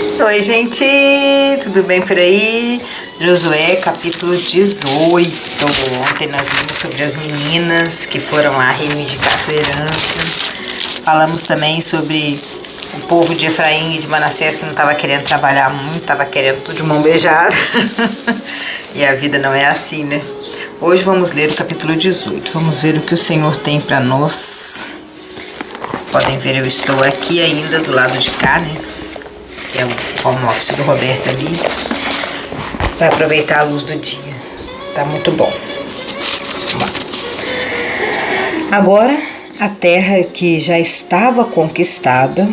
Oi, gente, tudo bem por aí? Josué, capítulo 18. Ontem nós vimos sobre as meninas que foram lá reivindicar sua herança. Falamos também sobre o povo de Efraim e de Manassés que não estava querendo trabalhar muito, estava querendo tudo de mão beijada. E a vida não é assim, né? Hoje vamos ler o capítulo 18. Vamos ver o que o Senhor tem para nós. Podem ver, eu estou aqui ainda do lado de cá, né? Que é o home office do Roberto ali. Vai aproveitar a luz do dia. Tá muito bom. Vamos lá. Agora, a terra que já estava conquistada.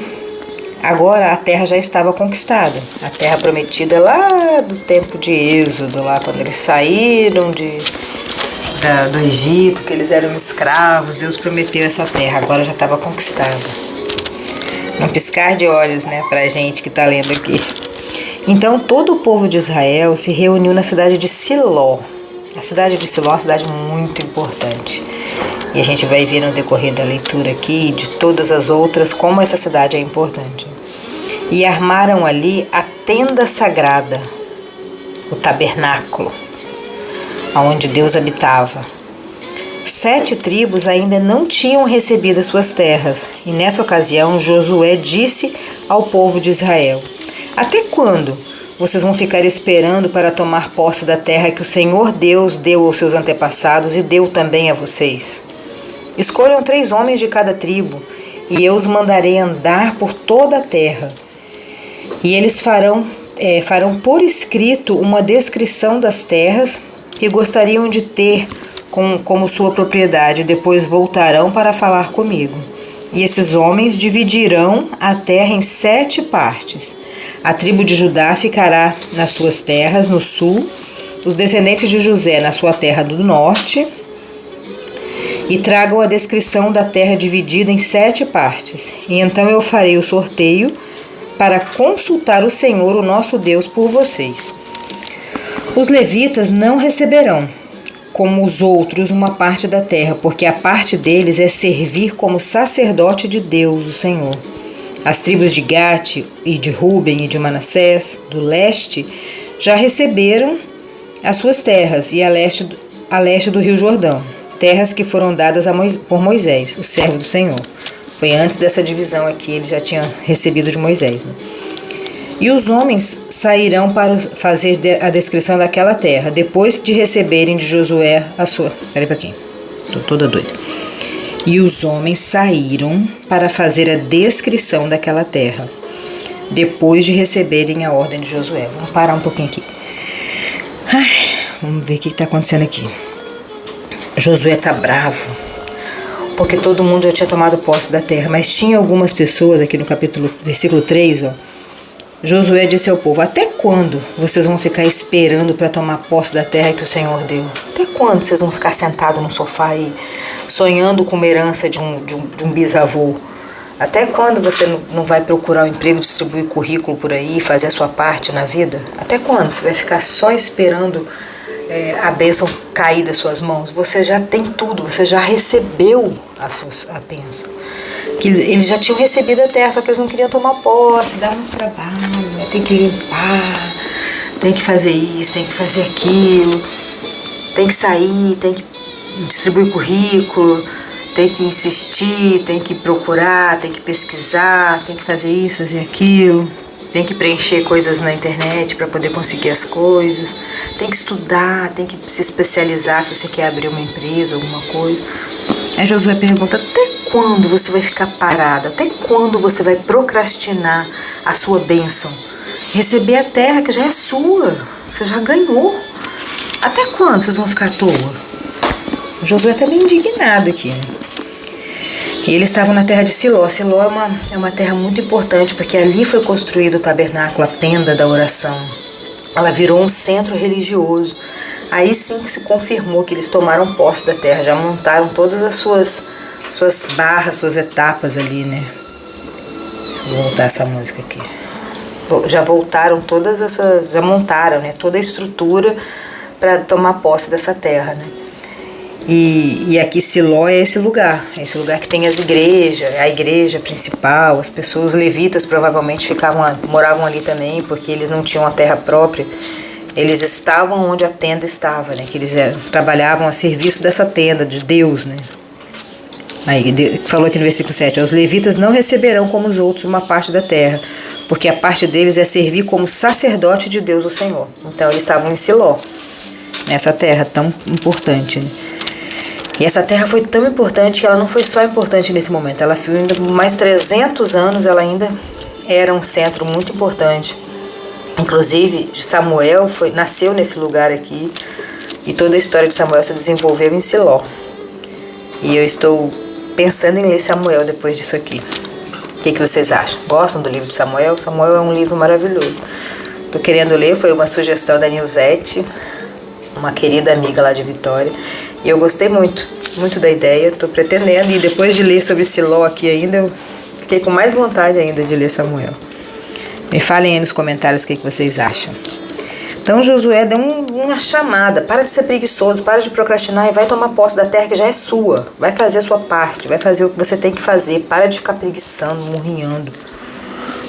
Agora a terra já estava conquistada. A terra prometida lá do tempo de Êxodo, lá quando eles saíram do Egito, que eles eram escravos. Deus prometeu essa terra, agora já estava conquistada. Num piscar de olhos, né, pra gente que tá lendo aqui. Então todo o povo de Israel se reuniu na cidade de Siló. A cidade de Siló é uma cidade muito importante. E a gente vai ver no decorrer da leitura aqui, de todas as outras, como essa cidade é importante. E armaram ali a tenda sagrada, o tabernáculo, onde Deus habitava. 7 tribos ainda não tinham recebido as suas terras, e nessa ocasião Josué disse ao povo de Israel: até quando vocês vão ficar esperando para tomar posse da terra que o Senhor Deus deu aos seus antepassados e deu também a vocês? Escolham 3 homens de cada tribo, e eu os mandarei andar por toda a terra. E eles farão por escrito uma descrição das terras que gostariam de ter como sua propriedade, depois voltarão para falar comigo. E esses homens dividirão a terra em 7 partes. A tribo de Judá ficará nas suas terras no sul, os descendentes de José na sua terra do norte, e tragam a descrição da terra dividida em 7 partes. E então eu farei o sorteio para consultar o Senhor, o nosso Deus, por vocês. Os levitas não receberão, como os outros, uma parte da terra, porque a parte deles é servir como sacerdote de Deus, o Senhor. As tribos de Gate e de Ruben e de Manassés, do leste, já receberam as suas terras, e a leste do rio Jordão, terras que foram dadas por Moisés, o servo do Senhor. Foi antes dessa divisão aqui, eles já tinham recebido de Moisés, né? E os homens sairão para fazer a descrição daquela terra, depois de receberem de Josué a sua... Peraí pra quem? Tô toda doida. E os homens saíram para fazer a descrição daquela terra, depois de receberem a ordem de Josué. Vamos parar um pouquinho aqui. Vamos ver o que está acontecendo aqui. Josué tá bravo, porque todo mundo já tinha tomado posse da terra, mas tinha algumas pessoas aqui no versículo 3, ó. Josué disse ao povo: até quando vocês vão ficar esperando para tomar posse da terra que o Senhor deu? Até quando vocês vão ficar sentados no sofá e sonhando com uma herança de um bisavô? Até quando você não vai procurar um emprego, distribuir currículo por aí, fazer a sua parte na vida? Até quando você vai ficar só esperando a bênção cair das suas mãos? Você já tem tudo, você já recebeu a bênção. Que eles já tinham recebido a terra, só que eles não queriam tomar posse, dar uns trabalhos, né? Tem que limpar, tem que fazer isso, tem que fazer aquilo, tem que sair, tem que distribuir currículo, tem que insistir, tem que procurar, tem que pesquisar, tem que fazer isso, fazer aquilo, tem que preencher coisas na internet para poder conseguir as coisas, tem que estudar, tem que se especializar se você quer abrir uma empresa, alguma coisa. Aí Josué pergunta: até quando você vai ficar parado? Até quando você vai procrastinar a sua bênção? Receber a terra que já é sua, você já ganhou. Até quando vocês vão ficar à toa? Josué está bem indignado aqui, né? E eles estavam na terra de Siló. Siló é uma terra muito importante, porque ali foi construído o tabernáculo, a tenda da oração. Ela virou um centro religioso. Aí sim se confirmou que eles tomaram posse da terra, já montaram todas as suas barras, suas etapas ali, né? Vou voltar essa música aqui. Já voltaram já montaram, né, toda a estrutura para tomar posse dessa terra, né? E aqui Siló é esse lugar que tem as igrejas, a igreja principal, as pessoas levitas provavelmente moravam ali também, porque eles não tinham a terra própria, eles estavam onde a tenda estava, né? Que eles trabalhavam a serviço dessa tenda de Deus, né? Aí falou aqui no versículo 7, os levitas não receberão como os outros uma parte da terra, porque a parte deles é servir como sacerdote de Deus o Senhor. Então eles estavam em Siló, nessa terra tão importante, né? E essa terra foi tão importante que ela não foi só importante nesse momento, ela foi ainda por mais 300 anos, ela ainda era um centro muito importante. Inclusive, Samuel nasceu nesse lugar aqui, e toda a história de Samuel se desenvolveu em Siló. E eu estou pensando em ler Samuel depois disso aqui. O que vocês acham? Gostam do livro de Samuel? Samuel é um livro maravilhoso. Estou querendo ler, foi uma sugestão da Nilzete, uma querida amiga lá de Vitória. E eu gostei muito da ideia, estou pretendendo. E depois de ler sobre Siló aqui ainda, eu fiquei com mais vontade ainda de ler Samuel. Me falem aí nos comentários o que vocês acham. Então Josué deu uma chamada, para de ser preguiçoso, para de procrastinar e vai tomar posse da terra que já é sua. Vai fazer a sua parte, vai fazer o que você tem que fazer, para de ficar preguiçando, murrinhando.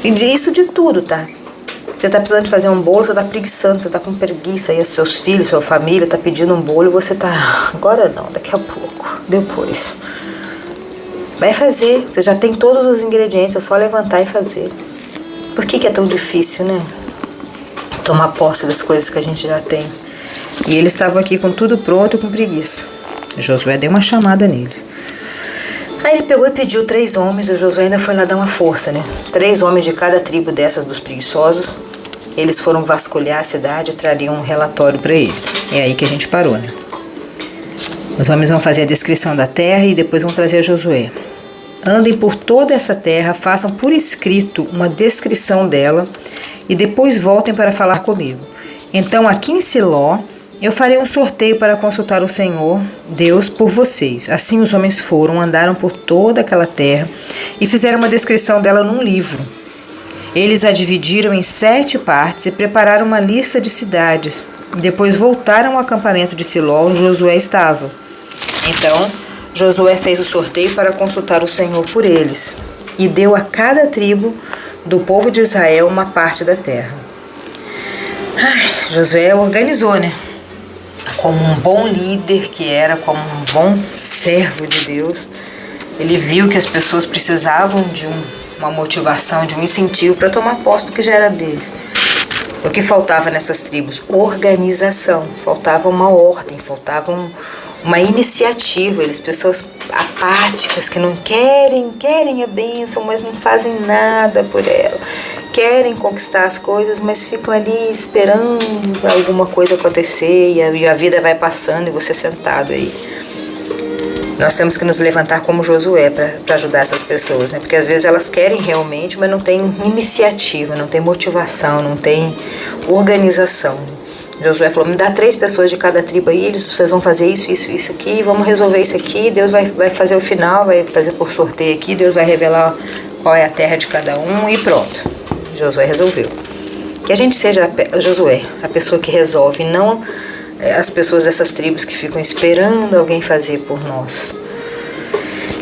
E isso de tudo, tá? Você tá precisando de fazer um bolo, você tá preguiçando, você tá com preguiça, aí seus filhos, sua família tá pedindo um bolo e você tá, agora não, daqui a pouco, depois. Vai fazer, você já tem todos os ingredientes, é só levantar e fazer. Por que é tão difícil, né? Tomar posse das coisas que a gente já tem. E eles estavam aqui com tudo pronto e com preguiça. Josué deu uma chamada neles. Aí ele pegou e pediu 3 homens, e o Josué ainda foi lá dar uma força, né? 3 homens de cada tribo dessas dos preguiçosos. Eles foram vasculhar a cidade e trariam um relatório para ele. É aí que a gente parou, né? Os homens vão fazer a descrição da terra e depois vão trazer a Josué. Andem por toda essa terra, façam por escrito uma descrição dela e depois voltem para falar comigo. Então aqui em Siló eu farei um sorteio para consultar o Senhor, Deus, por vocês. Assim os homens foram, andaram por toda aquela terra e fizeram uma descrição dela num livro. Eles a dividiram em 7 partes e prepararam uma lista de cidades. Depois voltaram ao acampamento de Siló, onde Josué estava. Então Josué fez o sorteio para consultar o Senhor por eles e deu a cada tribo do povo de Israel uma parte da terra. Josué organizou, né? Como um bom líder que era, como um bom servo de Deus, ele viu que as pessoas precisavam de uma motivação, de um incentivo para tomar posse do que já era deles. O que faltava nessas tribos? Organização, faltava uma ordem, faltava uma iniciativa. Eles, pessoas apáticas que não querem a bênção, mas não fazem nada por ela. Querem conquistar as coisas, mas ficam ali esperando alguma coisa acontecer e a vida vai passando e você sentado aí. Nós temos que nos levantar como Josué para ajudar essas pessoas, né? Porque às vezes elas querem realmente, mas não tem iniciativa, não tem motivação, não tem organização. Josué falou, me dá 3 pessoas de cada tribo aí, vocês vão fazer isso aqui, vamos resolver isso aqui, Deus vai fazer o final, vai fazer por sorteio aqui, Deus vai revelar qual é a terra de cada um e pronto. Josué resolveu. Que a gente seja, Josué, a pessoa que resolve, não as pessoas dessas tribos que ficam esperando alguém fazer por nós.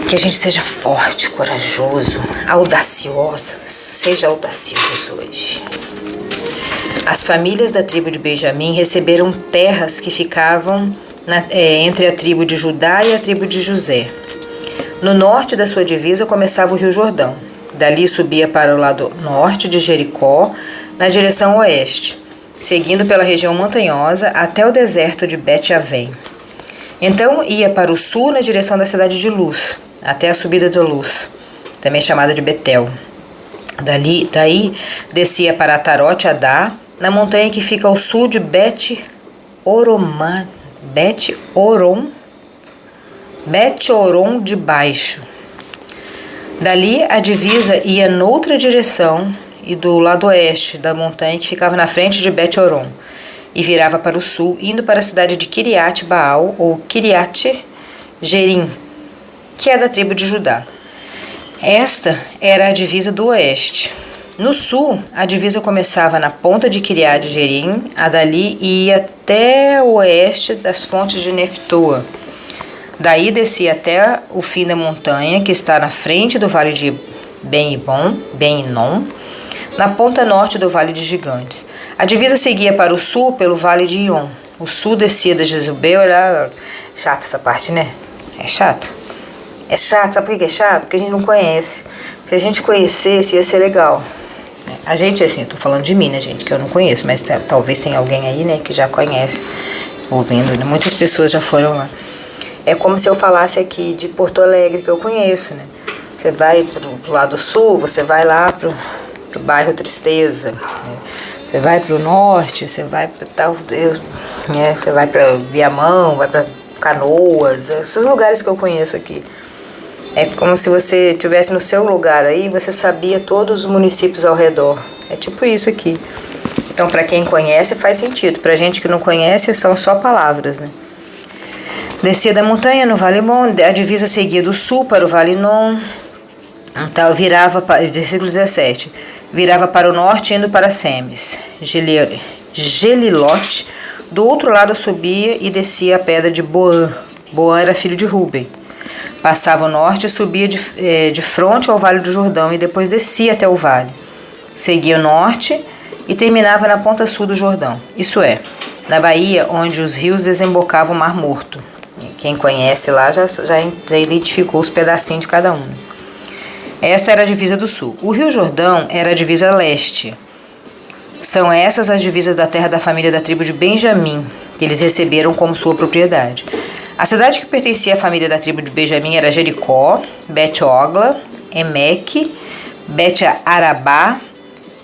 Que a gente seja forte, corajoso, audacioso, seja audacioso hoje. As famílias da tribo de Benjamim receberam terras que ficavam entre a tribo de Judá e a tribo de José. No norte da sua divisa começava o rio Jordão. Dali subia para o lado norte de Jericó, na direção oeste, seguindo pela região montanhosa até o deserto de Bet-Avém. Então ia para o sul na direção da cidade de Luz, até a subida de Luz, também chamada de Betel. Daí descia para Atarote Adá, na montanha que fica ao sul de Bet-Oron de Baixo. Dali a divisa ia noutra direção e do lado oeste da montanha que ficava na frente de Bet-Oron e virava para o sul, indo para a cidade de Kiriat Baal ou Kiriat Jerim, que é da tribo de Judá. Esta era a divisa do oeste. No sul, a divisa começava na ponta de Kiriat Jerim, a dali ia até o oeste das fontes de Neftoa, Daí descia até o fim da montanha, que está na frente do vale de Ben-Inom, na ponta norte do vale de Gigantes. A divisa seguia para o sul pelo vale de Ion. O sul descia da Jezubel, era chato essa parte, né? É chato. É chato, sabe por que é chato? Porque a gente não conhece. Se a gente conhecesse, ia ser legal. A gente, assim, eu tô falando de mim, né, gente, que eu não conheço, mas talvez tenha alguém aí, né, que já conhece, ouvindo, né? Muitas pessoas já foram lá. É como se eu falasse aqui de Porto Alegre, que eu conheço, né? Você vai pro lado sul, você vai lá pro bairro Tristeza, né? Você vai pro norte, você vai para tal, né? Você vai para Viamão, vai para Canoas, esses lugares que eu conheço aqui. É como se você estivesse no seu lugar aí, você sabia todos os municípios ao redor. É tipo isso aqui. Então, para quem conhece, faz sentido. Pra gente que não conhece, são só palavras, né? Descia da montanha no Vale Mon, a divisa seguia do sul para o Vale Non. Então, virava para, versículo 17, virava para o norte indo para Semes. Gelilote, do outro lado subia e descia a pedra de Boan. Boan era filho de Ruben. Passava o norte e subia de frente ao Vale do Jordão e depois descia até o vale. Seguia o norte e terminava na ponta sul do Jordão, isso é, na baía onde os rios desembocavam o Mar Morto. Quem conhece lá já identificou os pedacinhos de cada um. Essa era a divisa do sul. O Rio Jordão era a divisa leste. São essas as divisas da terra da família da tribo de Benjamim, que eles receberam como sua propriedade. A cidade que pertencia à família da tribo de Benjamim era Jericó, Bet-Ogla, Emeque, Bet-Arabá,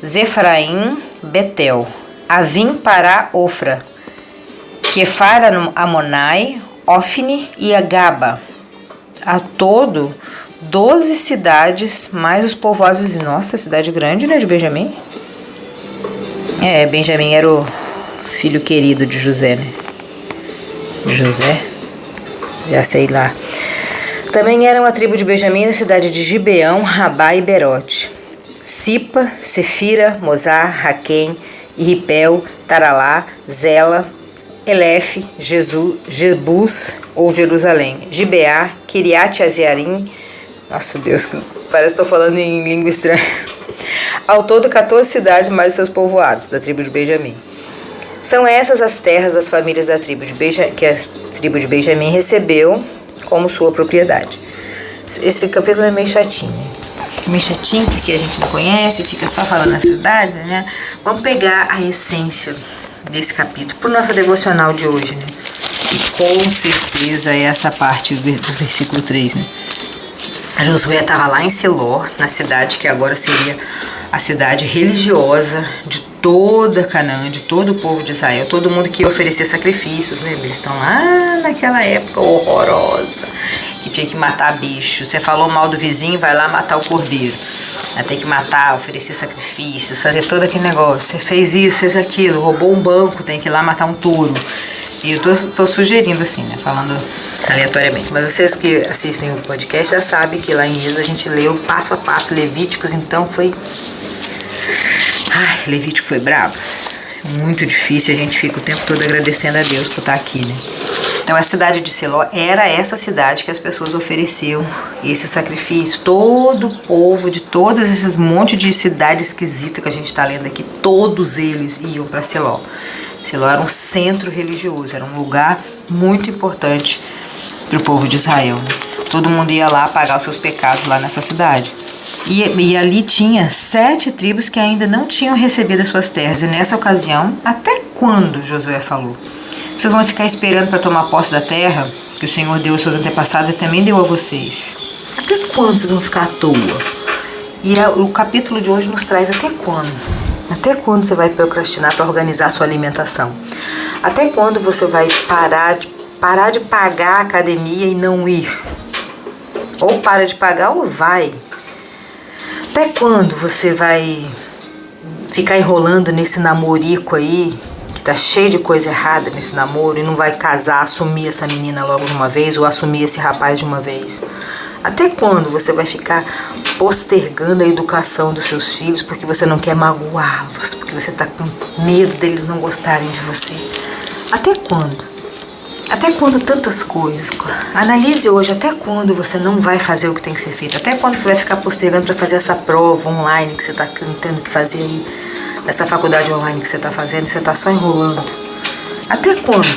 Zefraim, Betel, Avim, Pará, Ofra, Kefar Amonai, Ofni e Agaba. A todo 12 cidades, mais os povoados vizinhos. Nossa, cidade grande, né, de Benjamim? Benjamim era o filho querido de José, né? José? Já sei lá. Também eram a tribo de Benjamim na cidade de Gibeão, Rabá e Berote. Sipa, Sefira, Mozar, Raquém, Iripel, Taralá, Zela, Elefe, Jebus ou Jerusalém, Gibeá, Kiriat Azearim. Nossa Deus, parece que estou falando em língua estranha. Ao todo 14 cidades mais seus povoados, da tribo de Benjamim. São essas as terras das famílias da tribo de que a tribo de Benjamim recebeu como sua propriedade. Esse capítulo é meio chatinho, né? Meio chatinho porque a gente não conhece, fica só falando a cidade, né? Vamos pegar a essência desse capítulo para o nosso devocional de hoje, né? E com certeza é essa parte do versículo 3, né? Josué estava lá em Siló, na cidade que agora seria a cidade religiosa de toda Canaã, de todo o povo de Israel, todo mundo que oferecia sacrifícios, né? Eles estão lá naquela época horrorosa, que tinha que matar bicho. Você falou mal do vizinho, vai lá matar o cordeiro. Tem que matar, oferecer sacrifícios, fazer todo aquele negócio. Você fez isso, fez aquilo, roubou um banco, tem que ir lá matar um touro. E eu tô sugerindo assim, né? Falando aleatoriamente. Mas vocês que assistem o podcast já sabem que lá em Êxodo a gente leu passo a passo Levíticos, então foi... Levítico foi brabo. Muito difícil, a gente fica o tempo todo agradecendo a Deus por estar aqui, né? Então a cidade de Siló era essa cidade que as pessoas ofereciam esse sacrifício. Todo o povo de todas esses monte de cidade esquisita que a gente está lendo aqui, todos eles iam para Siló. Siló era um centro religioso, era um lugar muito importante para o povo de Israel, né? Todo mundo ia lá pagar os seus pecados lá nessa cidade. E ali tinha 7 tribos que ainda não tinham recebido as suas terras. E nessa ocasião, até quando Josué falou? Vocês vão ficar esperando para tomar posse da terra que o Senhor deu aos seus antepassados e também deu a vocês? Até quando vocês vão ficar à toa? E o capítulo de hoje nos traz até quando? Até quando você vai procrastinar para organizar a sua alimentação? Até quando você vai parar de pagar a academia e não ir? Ou para de pagar ou vai? Até quando você vai ficar enrolando nesse namorico aí, que tá cheio de coisa errada nesse namoro, e não vai casar, assumir essa menina logo de uma vez, ou assumir esse rapaz de uma vez? Até quando você vai ficar postergando a educação dos seus filhos porque você não quer magoá-los, porque você tá com medo deles não gostarem de você? Até quando? Até quando tantas coisas? Analise hoje até quando você não vai fazer o que tem que ser feito. Até quando você vai ficar postergando para fazer essa prova online que você está tendo que fazer aí. Essa faculdade online que você está fazendo, você está só enrolando. Até quando?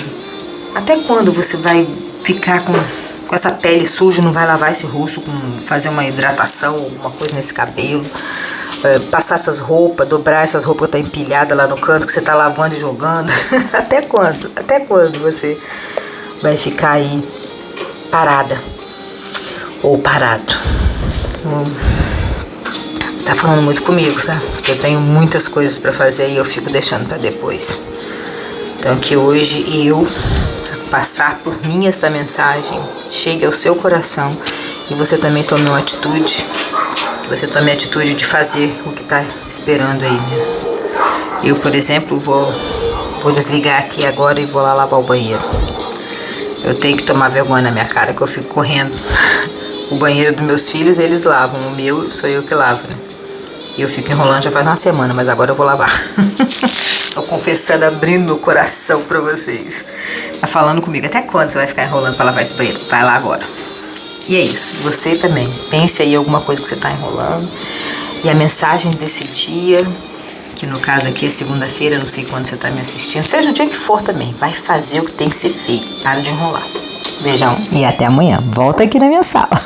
Até quando você vai ficar com essa pele suja, não vai lavar esse rosto, fazer uma hidratação, alguma coisa nesse cabelo, passar essas roupas, dobrar essas roupas que tá empilhada lá no canto, que você tá lavando e jogando? Até quando? Até quando você vai ficar aí parada ou parado? Você tá falando muito comigo, tá? Porque eu tenho muitas coisas pra fazer e eu fico deixando pra depois. Então que hoje eu passar por mim esta mensagem chegue ao seu coração e você também tome uma atitude, você tome a atitude de fazer o que está esperando aí, né? Eu, por exemplo, vou desligar aqui agora e vou lá lavar o banheiro. Eu tenho que tomar vergonha na minha cara que eu fico correndo. O banheiro dos meus filhos eles lavam, o meu sou eu que lavo, né? E eu fico enrolando já faz uma semana, mas agora eu vou lavar. Tô confessando, abrindo meu coração pra vocês. Tá falando comigo, até quando você vai ficar enrolando pra lavar esse banheiro? Vai lá agora. E é isso, você também. Pense aí em alguma coisa que você tá enrolando. E a mensagem desse dia, que no caso aqui é segunda-feira, não sei quando você tá me assistindo, seja o dia que for também, vai fazer o que tem que ser feito. Para de enrolar. Beijão e até amanhã. Volta aqui na minha sala.